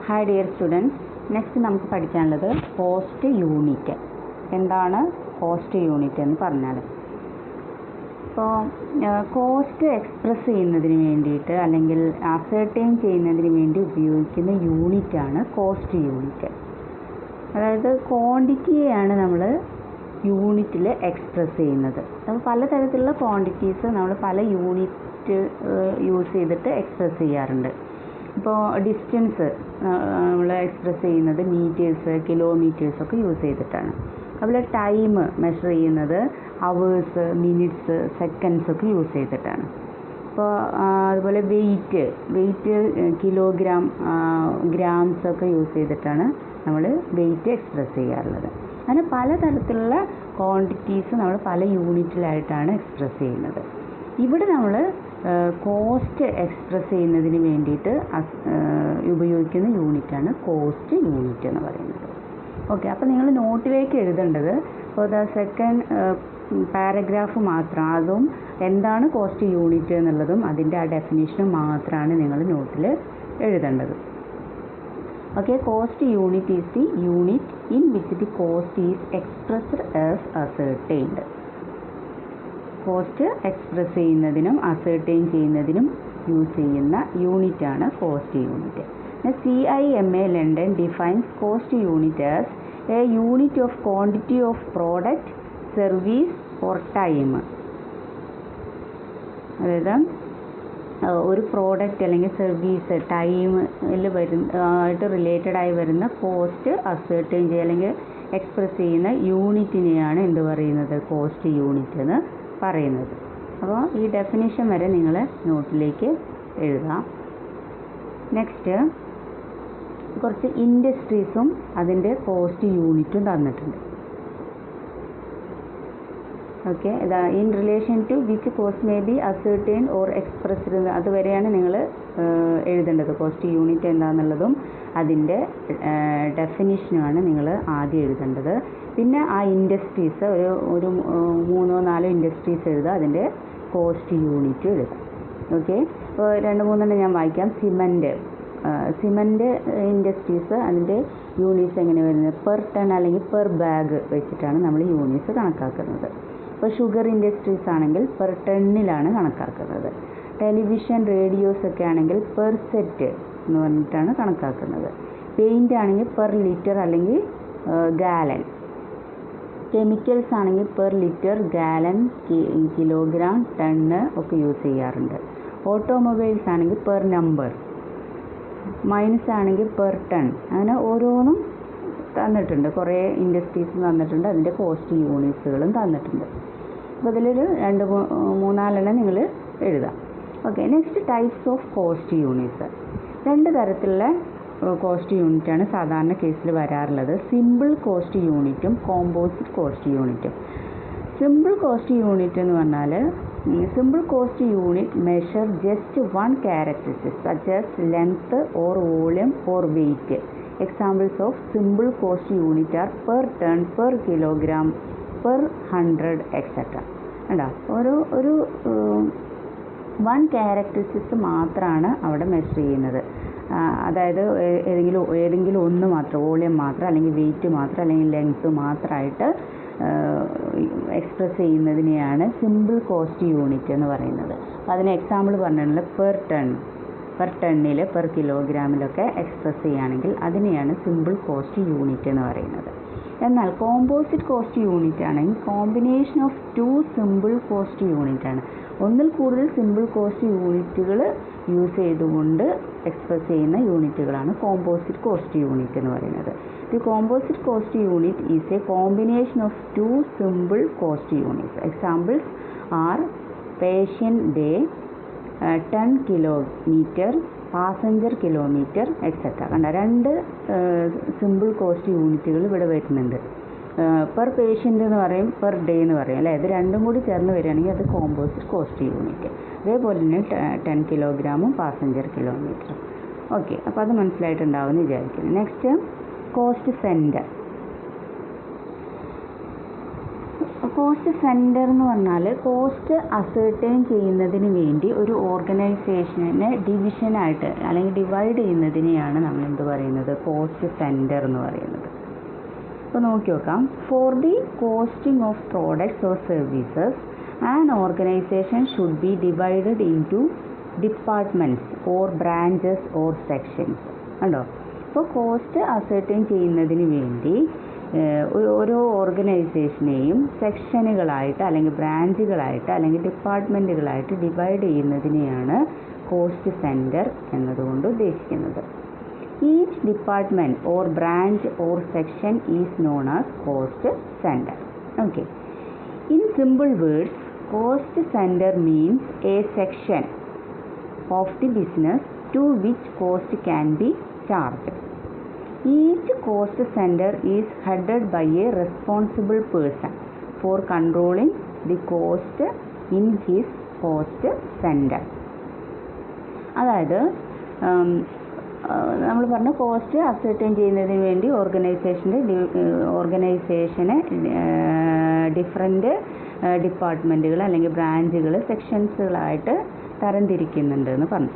Hi dear students, next നമുക്ക് പഠിക്കാനുള്ളത് cost unit. എന്താണ് കോസ്റ്റ് യൂണിറ്റ് എന്ന് പറഞ്ഞാൽ, ഇപ്പോൾ കോസ്റ്റ് എക്സ്പ്രസ് ചെയ്യുന്നതിന് വേണ്ടിയിട്ട് അല്ലെങ്കിൽ അസർട്ടൈൻ ചെയ്യുന്നതിന് വേണ്ടി ഉപയോഗിക്കുന്ന യൂണിറ്റാണ് കോസ്റ്റ് യൂണിറ്റ്. അതായത് ക്വാണ്ടിറ്റിയെയാണ് നമ്മൾ യൂണിറ്റിൽ എക്സ്പ്രസ് ചെയ്യുന്നത്. അപ്പോൾ പലതരത്തിലുള്ള ക്വാണ്ടിറ്റീസ് നമ്മൾ പല യൂണിറ്റ് യൂസ് ചെയ്തിട്ട് എക്സ്പ്രസ് ചെയ്യാറുണ്ട്. ഇപ്പോൾ ഡിസ്റ്റൻസ് നമ്മൾ എക്സ്പ്രസ് ചെയ്യുന്നത് മീറ്റേഴ്സ്, കിലോമീറ്റേഴ്സൊക്കെ യൂസ് ചെയ്തിട്ടാണ്. അതുപോലെ ടൈം മെഷർ ചെയ്യുന്നത് അവേഴ്സ്, മിനിറ്റ്സ്, സെക്കൻഡ്സ് ഒക്കെ യൂസ് ചെയ്തിട്ടാണ്. അപ്പോൾ അതുപോലെ വെയിറ്റ് കിലോഗ്രാം, ഗ്രാംസ് ഒക്കെ യൂസ് ചെയ്തിട്ടാണ് നമ്മൾ വെയിറ്റ് എക്സ്പ്രസ് ചെയ്യാറുള്ളത്. അങ്ങനെ പലതരത്തിലുള്ള ക്വാണ്ടിറ്റീസ് നമ്മൾ പല യൂണിറ്റിലായിട്ടാണ് എക്സ്പ്രസ് ചെയ്യുന്നത്. ഇവിടെ നമ്മൾ കോസ്റ്റ് എക്സ്പ്രസ് ചെയ്യുന്നതിന് വേണ്ടിയിട്ട് ഉപയോഗിക്കുന്ന യൂണിറ്റാണ് കോസ്റ്റ് യൂണിറ്റ് എന്ന് പറയുന്നത്. ഓക്കെ, അപ്പോൾ നിങ്ങൾ നോട്ടിലേക്ക് എഴുതേണ്ടത് ഫോർ ദ സെക്കൻഡ് പാരഗ്രാഫ് മാത്രം, അതും എന്താണ് കോസ്റ്റ് യൂണിറ്റ് എന്നുള്ളതും അതിൻ്റെ ആ ഡെഫിനിഷനും മാത്രമാണ് നിങ്ങൾ നോട്ടിൽ എഴുതേണ്ടത്. Okay, cost unit is the unit in which the cost is expressed as ascertained. Cost express ചെയ്യുന്നതിനും അസർട്ടൈൻ ചെയ്യുന്നതിനും യൂസ് ചെയ്യുന്ന യൂണിറ്റാണ് cost unit. CIMA London defines cost unit as A unit of quantity of product, service or time. അതായത് ഒരു product അല്ലെങ്കിൽ service ടൈമിൽ ആയിട്ട് related ആയി വരുന്ന കോസ്റ്റ് അസർട്ടൈൻ ചെയ്യുക അല്ലെങ്കിൽ എക്സ്പ്രസ് ചെയ്യുന്ന യൂണിറ്റിനെയാണ് എന്ത് പറയുന്നത്, കോസ്റ്റ് യൂണിറ്റ് എന്ന് പറയുന്നത്. അപ്പോൾ ഈ ഡെഫിനിഷൻ വരെ നിങ്ങൾ നോട്ടിലേക്ക് എഴുതാം. നെക്സ്റ്റ് കുറച്ച് ഇൻഡസ്ട്രീസും അതിൻ്റെ കോസ്റ്റ് യൂണിറ്റും തന്നിട്ടുണ്ട്. Okay, in relation to which cost may be ascertained or expressed, അതുവരെയാണ് നിങ്ങൾ എഴുതേണ്ടത്. കോസ്റ്റ് യൂണിറ്റ് എന്താണെന്നുള്ളതും അതിൻ്റെ ഡെഫിനിഷനുമാണ് നിങ്ങൾ ആദ്യം എഴുതേണ്ടത്. പിന്നെ ആ ഇൻഡസ്ട്രീസ് ഒരു 3-4 ഇൻഡസ്ട്രീസ് എഴുതുക, അതിൻ്റെ കോസ്റ്റ് യൂണിറ്റ് എഴുതാം. ഓക്കെ, ഇപ്പോൾ 2-3 ഞാൻ വായിക്കാം. സിമൻറ്റ് ഇൻഡസ്ട്രീസ്, അതിൻ്റെ യൂണിറ്റ്സ് എങ്ങനെ വരുന്നത്, പെർ ടൺ അല്ലെങ്കിൽ പെർ ബാഗ് വെച്ചിട്ടാണ് നമ്മൾ യൂണിറ്റ്സ് കണക്കാക്കുന്നത്. ഇപ്പോൾ ഷുഗർ ഇൻഡസ്ട്രീസ് ആണെങ്കിൽ പെർ ടണ്ണിലാണ് കണക്കാക്കുന്നത്. ടെലിവിഷൻ, റേഡിയോസ് ഒക്കെ ആണെങ്കിൽ പെർ സെറ്റ് എന്ന് പറഞ്ഞിട്ടാണ് കണക്കാക്കുന്നത്. പെയിൻ്റ് ആണെങ്കിൽ പെർ ലിറ്റർ അല്ലെങ്കിൽ ഗാലൻ. കെമിക്കൽസ് ആണെങ്കിൽ per litre, gallon, kilogram, ton ഒക്കെ യൂസ് ചെയ്യാറുണ്ട്. ഓട്ടോമൊബൈൽസ് ആണെങ്കിൽ പെർ നമ്പർ. മൈൻസ് ആണെങ്കിൽ പെർ ടൺ. അങ്ങനെ ഓരോന്നും തന്നിട്ടുണ്ട്. കുറേ ഇൻഡസ്ട്രീസ് തന്നിട്ടുണ്ട്, അതിൻ്റെ കോസ്റ്റ് യൂണിറ്റ്സുകളും തന്നിട്ടുണ്ട്. അപ്പോൾ ഇതിലൊരു 2-3-4 നിങ്ങൾ എഴുതാം. Okay, next types of cost units. 2 തരത്തിലുള്ള കോസ്റ്റ് യൂണിറ്റാണ് സാധാരണ കേസിൽ വരാറുള്ളത്. സിമ്പിൾ കോസ്റ്റ് യൂണിറ്റും കോമ്പോസിറ്റ് കോസ്റ്റ് യൂണിറ്റും. സിമ്പിൾ കോസ്റ്റ് യൂണിറ്റ് എന്ന് പറഞ്ഞാൽ, simple cost unit measure just one characteristics such as length or volume or weight. Examples of simple cost unit are per ton, per kilogram, per 100 etcetera. കണ്ടോ, ഒരു one characteristics മാത്രമാണ് അവിടെ measure ചെയ്യുന്നത്. അതായത് ഏതെങ്കിലും ഒന്ന് മാത്രം, വോളിയം മാത്രം അല്ലെങ്കിൽ വെയിറ്റ് മാത്രം അല്ലെങ്കിൽ ലെങ്ത്ത് മാത്രമായിട്ട് എക്സ്പ്രസ് ചെയ്യുന്നതിനെയാണ് സിമ്പിൾ കോസ്റ്റ് യൂണിറ്റ് എന്ന് പറയുന്നത്. അപ്പോൾ അതിന് എക്സാമ്പിൾ പറഞ്ഞിട്ടുള്ളത് പെർ ടണ്ണിൽ, പെർ കിലോഗ്രാമിലൊക്കെ എക്സ്പ്രസ് ചെയ്യുകയാണെങ്കിൽ അതിനെയാണ് സിമ്പിൾ കോസ്റ്റ് യൂണിറ്റ് എന്ന് പറയുന്നത്. എന്നാൽ കോമ്പോസിറ്റ് കോസ്റ്റ് യൂണിറ്റ് ആണെങ്കിൽ combination of 2 simple cost unit ആണ്. ഒന്നിൽ കൂടുതൽ സിമ്പിൾ കോസ്റ്റ് യൂണിറ്റുകൾ യൂസ് ചെയ്തുകൊണ്ട് എക്സ്പ്രസ് ചെയ്യുന്ന യൂണിറ്റുകളാണ് കോമ്പോസിറ്റ് കോസ്റ്റ് യൂണിറ്റ് എന്ന് പറയുന്നത്. The composite cost unit is a combination of 2 simple cost units. Examples are patient day, ton kilometre, passenger kilometre etcetera. കണ്ട, 2 സിമ്പിൾ കോസ്റ്റ് യൂണിറ്റുകൾ ഇവിടെ വരുന്നുണ്ട്. പെർ പേഷ്യൻ്റ് എന്ന് പറയും, പെർ ഡേ എന്ന് പറയും അല്ലേ. ഇത് രണ്ടും കൂടി ചേർന്ന് വരികയാണെങ്കിൽ അത് കോമ്പോസിറ്റ് കോസ്റ്റ് യൂണിറ്റ്. അതേപോലെ തന്നെ 10 കിലോഗ്രാമും പാസഞ്ചർ കിലോമീറ്ററും. ഓക്കെ, അപ്പോൾ അത് മനസ്സിലായിട്ടുണ്ടാവുമെന്ന് വിചാരിക്കുന്നു. Next cost centre. Cost centre എന്ന് പറഞ്ഞാൽ കോസ്റ്റ് അസേർട്ടൈൻ ചെയ്യുന്നതിന് വേണ്ടി ഒരു ഓർഗനൈസേഷനെ ഡിവിഷനായിട്ട് അല്ലെങ്കിൽ ഡിവൈഡ് ചെയ്യുന്നതിനെയാണ് നമ്മൾ എന്ത് പറയുന്നത്, കോസ്റ്റ് സെൻറ്റർ എന്ന് പറയുന്നത്. അപ്പോൾ നോക്കി നോക്കാം. For the costing of products or services an organisation should be divided into departments or branches or sections. കണ്ടോ? അപ്പോൾ കോസ്റ്റ് അസേർട്ടൈൻ ചെയ്യുന്നതിന് വേണ്ടി ഓരോ ഓർഗനൈസേഷനെയും സെക്ഷനുകളായിട്ട് അല്ലെങ്കിൽ ബ്രാഞ്ചുകളായിട്ട് അല്ലെങ്കിൽ ഡിപ്പാർട്ട്മെൻറ്റുകളായിട്ട് ഡിവൈഡ് ചെയ്യുന്നതിനെയാണ് കോസ്റ്റ് സെൻറ്റർ എന്നതുകൊണ്ട് ഉദ്ദേശിക്കുന്നത്. Each department or branch or section is known as cost centre. Okay. In simple words, cost centre means a section of the business to which cost can be charged. Each cost center is headed by a responsible person for controlling the cost in his cost center. അതായത് നമ്മൾ പറഞ്ഞ cost ascertain ചെയ്യുന്നതിന് വേണ്ടി ഓർഗനൈസേഷനെ different ഡിപ്പാർട്ട്മെൻറ്റുകൾ അല്ലെങ്കിൽ ബ്രാഞ്ചുകൾ സെക്ഷൻസുകളായിട്ട് തരംതിരിക്കുന്നുണ്ട് എന്ന് പറഞ്ഞു.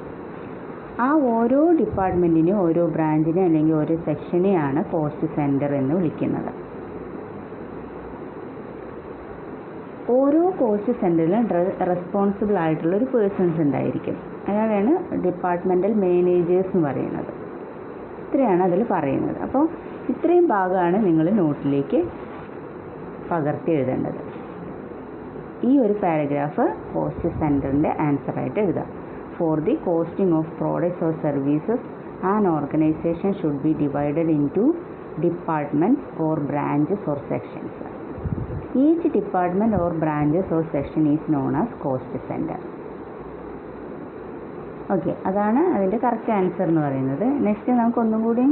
ആ ഓരോ ഡിപ്പാർട്ട്മെൻറ്റിനും ഓരോ ബ്രാഞ്ചിനെ അല്ലെങ്കിൽ ഓരോ സെക്ഷനെയാണ് കോസ്റ്റ് സെൻറ്റർ എന്ന് വിളിക്കുന്നത്. ഓരോ കോസ്റ്റ് സെൻറ്ററിലും റെസ്പോൺസിബിൾ ആയിട്ടുള്ള ഒരു പേഴ്സൺസ് ഉണ്ടായിരിക്കും. അയാളാണ് ഡിപ്പാർട്ട്മെൻറ്റൽ മാനേജേഴ്സ് എന്ന് പറയുന്നത്. ഇത്രയാണ് അതിൽ പറയുന്നത്. അപ്പോൾ ഇത്രയും ഭാഗമാണ് നിങ്ങൾ നോട്ടിലേക്ക് പകർത്തി എഴുതേണ്ടത്. ഈ ഒരു പാരഗ്രാഫ് കോസ്റ്റ് സെൻറ്ററിൻ്റെ ആൻസറായിട്ട് എഴുതാം. For the costing of products or services, an organization should be divided into departments or branches or sections. Each department or branches or section is known as cost center. Okay, അതാണ് അതിൻ്റെ correct answer എന്ന് പറയുന്നത്. Next നമുക്ക് ഒന്നും കൂടി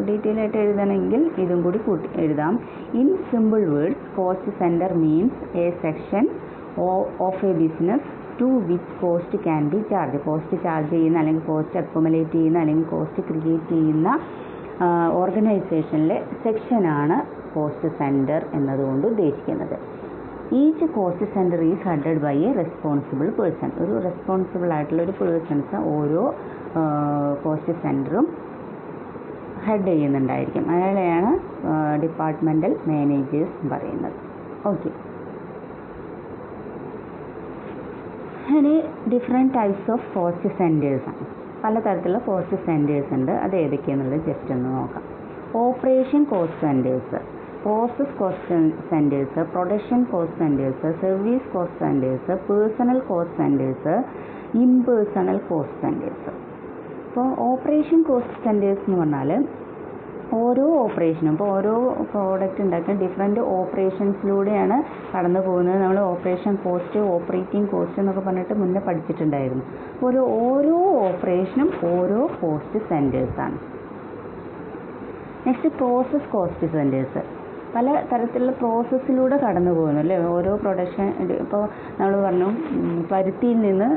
detail ആയിട്ട് എഴുതണമെങ്കിൽ ഇതും കൂടി കൂട്ടി എഴുതാം. In simple words, cost centre means a section of a business to which cost can be charge. Cost charge ചെയ്യുന്ന അല്ലെങ്കിൽ കോസ്റ്റ് അക്യുമുലേറ്റ് ചെയ്യുന്ന അല്ലെങ്കിൽ കോസ്റ്റ് ക്രിയേറ്റ് ചെയ്യുന്ന ഓർഗനൈസേഷനിലെ സെക്ഷനാണ് കോസ്റ്റ് സെൻറ്റർ എന്നതുകൊണ്ട് ഉദ്ദേശിക്കുന്നത്. Each cost centre is headed by a responsible person. ഒരു റെസ്പോൺസിബിൾ ആയിട്ടുള്ള ഒരു പേഴ്സൺസ് ഓരോ കോസ്റ്റ് സെൻറ്ററും ഹെഡ് ചെയ്യുന്നുണ്ടായിരിക്കും. അയാളെയാണ് ഡിപ്പാർട്ട്മെൻറ്റൽ മാനേജേഴ്സ് പറയുന്നത്. ഓക്കെ. ഇനി different types of cost centres ആണ്. പലതരത്തിലുള്ള കോസ്റ്റ് സെൻറ്റേഴ്സ് ഉണ്ട്. അത് ഏതൊക്കെയാണെന്നുള്ളത് ജസ്റ്റ് ഒന്ന് നോക്കാം. Operation cost centres, process cost centres, production cost centres, service cost centres, personal cost centres, impersonal cost centres. ഇപ്പോൾ ഓപ്പറേഷൻ കോസ്റ്റ് സെൻറ്റേഴ്സ് എന്ന് പറഞ്ഞാൽ ഓരോ ഓപ്പറേഷനും, ഇപ്പോൾ ഓരോ പ്രോഡക്റ്റ് ഉണ്ടാക്കുന്ന ഡിഫറെൻറ്റ് ഓപ്പറേഷൻസിലൂടെയാണ് കടന്നു പോകുന്നത്. നമ്മൾ ഓപ്പറേഷൻ കോസ്റ്റ്, ഓപ്പറേറ്റിംഗ് കോസ്റ്റ് എന്നൊക്കെ പറഞ്ഞിട്ട് മുന്നേ പഠിച്ചിട്ടുണ്ടായിരുന്നു. ഓരോ ഓപ്പറേഷനും ഓരോ കോസ്റ്റ് സെൻറ്റേഴ്സാണ്. Next process cost centres. പല തരത്തിലുള്ള പ്രോസസ്സിലൂടെ കടന്നു പോകുന്നു അല്ലേ. ഓരോ പ്രൊഡക്ഷൻ, ഇപ്പോൾ നമ്മൾ പറഞ്ഞു പരുത്തിയിൽ നിന്ന്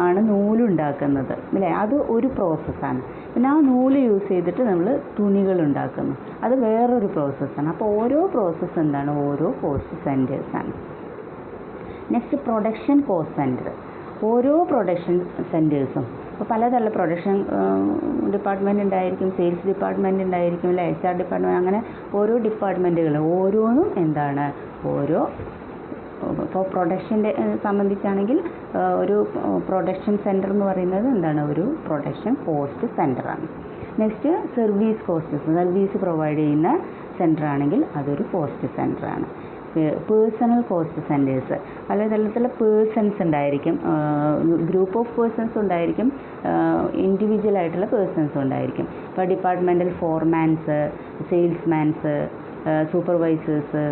ആണ് നൂലുണ്ടാക്കുന്നത് അല്ലേ, അത് ഒരു പ്രോസസ്സാണ്. പിന്നെ ആ നൂല് യൂസ് ചെയ്തിട്ട് നമ്മൾ തുണികൾ ഉണ്ടാക്കുന്നു, അത് വേറൊരു പ്രോസസ്സാണ്. അപ്പോൾ ഓരോ പ്രോസസ്സ് എന്താണ്, ഓരോ കോസ്റ്റ് സെൻറ്റേഴ്സാണ്. Next production cost centre. ഓരോ പ്രൊഡക്ഷൻ സെൻറ്റേഴ്സും ഇപ്പോൾ പലതരം പ്രൊഡക്ഷൻ ഡിപ്പാർട്ട്മെൻറ്റ് ഉണ്ടായിരിക്കും, സെയിൽസ് ഡിപ്പാർട്ട്മെൻറ്റ് ഉണ്ടായിരിക്കും അല്ലേ, HR ഡിപ്പാർട്ട്മെൻറ്റ്, അങ്ങനെ ഓരോ ഡിപ്പാർട്ട്മെൻറ്റുകൾ ഓരോന്നും എന്താണ്, ഓരോ ഇപ്പോൾ പ്രൊഡക്ഷൻ്റെ സംബന്ധിച്ചാണെങ്കിൽ ഒരു പ്രൊഡക്ഷൻ സെൻറ്റർ എന്ന് പറയുന്നത് എന്താണ്, ഒരു പ്രൊഡക്ഷൻ കോസ്റ്റ് സെൻറ്ററാണ്. Next service cost, service provide ചെയ്യുന്ന സെൻറ്റർ ആണെങ്കിൽ അതൊരു കോസ്റ്റ് സെൻറ്ററാണ്. പേഴ്സണൽ കോസ്റ്റ് സെൻറ്റേഴ്സ്, പലതരത്തിലുള്ള പേഴ്സൺസ് ഉണ്ടായിരിക്കും, ഗ്രൂപ്പ് ഓഫ് പേഴ്സൺസ് ഉണ്ടായിരിക്കും, ഇൻഡിവിജ്വൽ ആയിട്ടുള്ള പേഴ്സൺസും ഉണ്ടായിരിക്കും. ഇപ്പോൾ departmental foremans, salesmans, supervisors,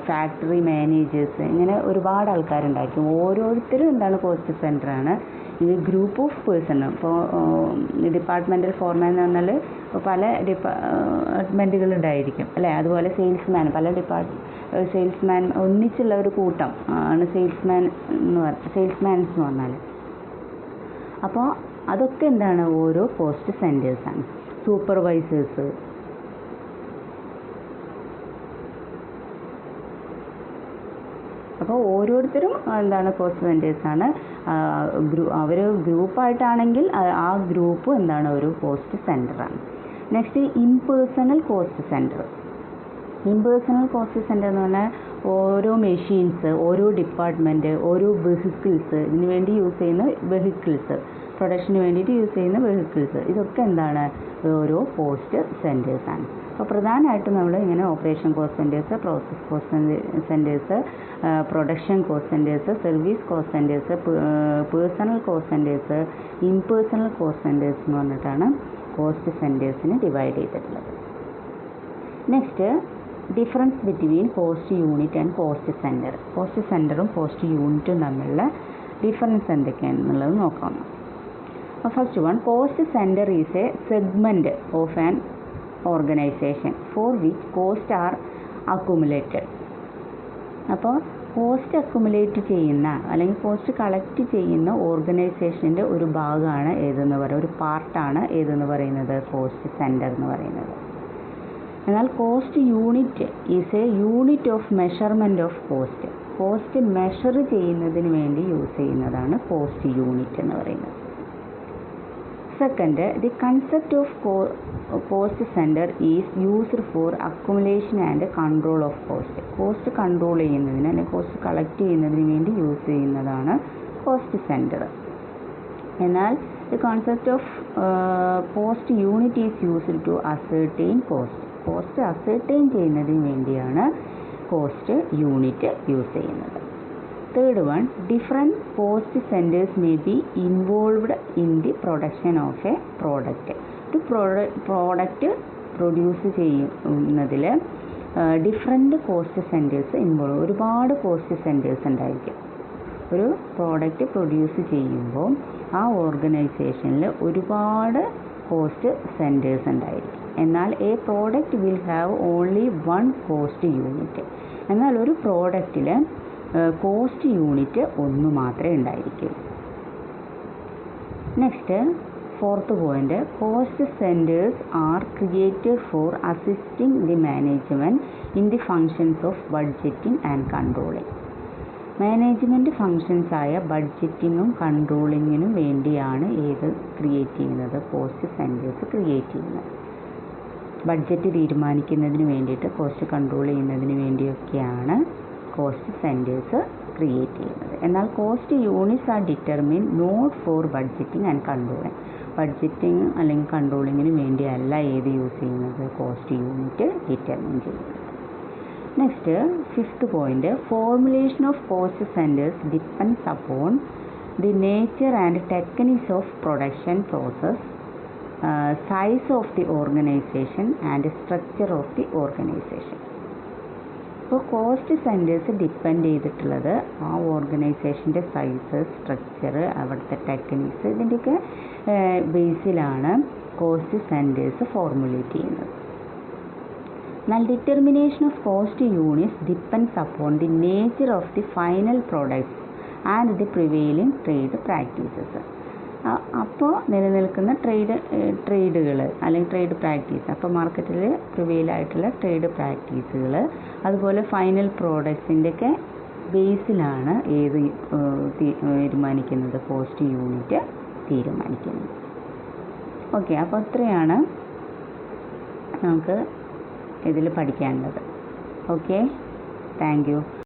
factory managers, ഇങ്ങനെ ഒരുപാട് ആൾക്കാരുണ്ടായിരിക്കും. ഓരോരുത്തരും എന്താണ്, കോസ്റ്റ് സെൻറ്ററാണ്. ഇത് ഗ്രൂപ്പ് ഓഫ് പേഴ്സൺ, ഇപ്പോൾ ഡിപ്പാർട്ട്മെൻറ്റൽ ഫോർമാൻ എന്ന് പറഞ്ഞാൽ പല ഡിപ്പാർട്ട്മെൻറ്റുകളുണ്ടായിരിക്കും അല്ലേ. അതുപോലെ സെയിൽസ്മാൻ, സെയിൽസ്മാൻ ഒന്നിച്ചുള്ള ഒരു കൂട്ടം ആണ് സെയിൽസ്മാൻസ് എന്ന് പറഞ്ഞാൽ. അപ്പോൾ അതൊക്കെ എന്താണ്, ഓരോ കോസ്റ്റ് സെൻറ്റേഴ്സാണ്. സൂപ്പർവൈസേഴ്സ്, അപ്പോൾ ഓരോരുത്തരും എന്താണ് കോസ്റ്റ് സെൻറ്റേഴ്സാണ്. അവർ ഗ്രൂപ്പായിട്ടാണെങ്കിൽ ആ ഗ്രൂപ്പ് എന്താണ് ഒരു കോസ്റ്റ് സെൻറ്ററാണ്. Next impersonal cost centre. Impersonal cost centre എന്ന് പറഞ്ഞാൽ ഓരോ മെഷീൻസ്, ഓരോ ഡിപ്പാർട്ട്മെൻറ്റ്, ഓരോ വെഹിക്കിൾസ്, ഇതിന് വേണ്ടി യൂസ് ചെയ്യുന്ന വെഹിക്കിൾസ്, പ്രൊഡക്ഷന് വേണ്ടിയിട്ട് യൂസ് ചെയ്യുന്ന വെഹിക്കിൾസ്, ഇതൊക്കെ എന്താണ് ഓരോ കോസ്റ്റ് സെൻറ്റേഴ്സാണ്. അപ്പോൾ പ്രധാനമായിട്ടും നമ്മൾ ഇങ്ങനെ operation cost centres, process cost centres, production cost centres, service cost centres, personal cost centres, impersonal cost centres എന്ന് പറഞ്ഞിട്ടാണ് കോസ്റ്റ് സെൻറ്റേഴ്സിന് ഡിവൈഡ് ചെയ്തിട്ടുള്ളത്. Next difference between cost unit and cost centre. Cost സെൻറ്ററും കോസ്റ്റ് യൂണിറ്റും തമ്മിലുള്ള ഡിഫറൻസ് എന്തൊക്കെയാണെന്നുള്ളത് നോക്കാം. First one, cost centre is a segment of an organisation four which cost are accumulated. അപ്പോൾ കോസ്റ്റ് അക്യുമുലേറ്റ് ചെയ്യുന്ന അല്ലെങ്കിൽ കോസ്റ്റ് കളക്ട് ചെയ്യുന്ന ഓർഗനൈസേഷൻ്റെ ഒരു ഭാഗമാണ് ഏതെന്ന് പറയുന്നത്, ഒരു പാർട്ടാണ് ഏതെന്ന് പറയുന്നത് കോസ്റ്റ് സെൻറ്റർ എന്ന് പറയുന്നത്. എന്നാൽ cost unit is a unit of measurement of cost. Cost measure ചെയ്യുന്നതിന് വേണ്ടി യൂസ് ചെയ്യുന്നതാണ് കോസ്റ്റ് യൂണിറ്റ് എന്ന് പറയുന്നത്. Second, the concept of cost centre is used for accumulation and control of cost. Cost control ചെയ്യുന്നതിന് അല്ലെങ്കിൽ കോസ്റ്റ് കളക്ട് ചെയ്യുന്നതിന് വേണ്ടി use ചെയ്യുന്നതാണ് കോസ്റ്റ് സെൻറ്റർ. എന്നാൽ the concept of cost unit is used to ascertain cost. Cost ascertain ചെയ്യുന്നതിന് വേണ്ടിയാണ് cost unit use ചെയ്യുന്നത്. Third one, different cost centres may be involved in the production of A product. ഒരു product produce ചെയ്യുന്നതിൽ different cost centres involve, ഒരുപാട് cost centres ഉണ്ടായിരിക്കും. ഒരു product produce ചെയ്യുമ്പോൾ ആ ഓർഗനൈസേഷനിൽ ഒരുപാട് കോസ്റ്റ് സെൻറ്റേഴ്സ് ഉണ്ടായിരിക്കും. എന്നാൽ a product will have only one cost unit. എന്നാൽ ഒരു പ്രോഡക്റ്റിൽ കോസ്റ്റ് യൂണിറ്റ് ഒന്ന് മാത്രമേ ഉണ്ടായിരിക്കൂ. Next fourth point, cost centres are created for assisting the management in the functions of budgeting and controlling. Management ഫങ്ഷൻസായ ബഡ്ജറ്റിങ്ങും കൺട്രോളിങ്ങിനും വേണ്ടിയാണ് ഏത് ക്രിയേറ്റ് ചെയ്യുന്നത്, കോസ്റ്റ് സെൻറ്റേഴ്സ് ക്രിയേറ്റ് ചെയ്യുന്നത്. ബഡ്ജറ്റ് തീരുമാനിക്കുന്നതിന് വേണ്ടിയിട്ട്, കോസ്റ്റ് കൺട്രോൾ ചെയ്യുന്നതിന് വേണ്ടിയൊക്കെയാണ് കോസ്റ്റ് സെൻറ്റേഴ്സ് ക്രിയേറ്റ് ചെയ്യുന്നത്. എന്നാൽ cost units are determine not for budgeting and controlling. Budgeting അല്ലെങ്കിൽ കൺട്രോളിങ്ങിന് വേണ്ടിയല്ല ഏത് യൂസ് ചെയ്യുന്നത്, കോസ്റ്റ് യൂണിറ്റ് ഡിറ്റർമിൻ ചെയ്യുന്നത്. Next fifth point, formulation of cost centres depends upon the nature and techniques of production process, size of the organisation and structure of the organisation. അപ്പോൾ cost centres depend ചെയ്തിട്ടുള്ളത് ആ ഓർഗനൈസേഷൻ്റെ size, structure, അവിടുത്തെ techniques, ഇതിൻ്റെയൊക്കെ ബേസിലാണ് cost centres formulate ചെയ്യുന്നത്. എന്നാൽ determination of cost units depends upon the nature of the final products and the prevailing trade practices. അപ്പോൾ നിലനിൽക്കുന്ന ട്രേഡുകൾ അല്ലെങ്കിൽ ട്രേഡ് പ്രാക്ടീസ്, അപ്പോൾ മാർക്കറ്റിൽ പ്രിവെയിലായിട്ടുള്ള ട്രേഡ് പ്രാക്ടീസുകൾ, അതുപോലെ ഫൈനൽ പ്രോഡക്ട്സിൻ്റെയൊക്കെ ബേസിലാണ് ഏത് തീരുമാനിക്കുന്നത്, കോസ്റ്റ് യൂണിറ്റ് തീരുമാനിക്കുന്നത്. ഓക്കെ, അപ്പോൾ അത്രയാണ് നമുക്ക് ഇതിൽ പഠിക്കാനുള്ളത്. Okay, thank you.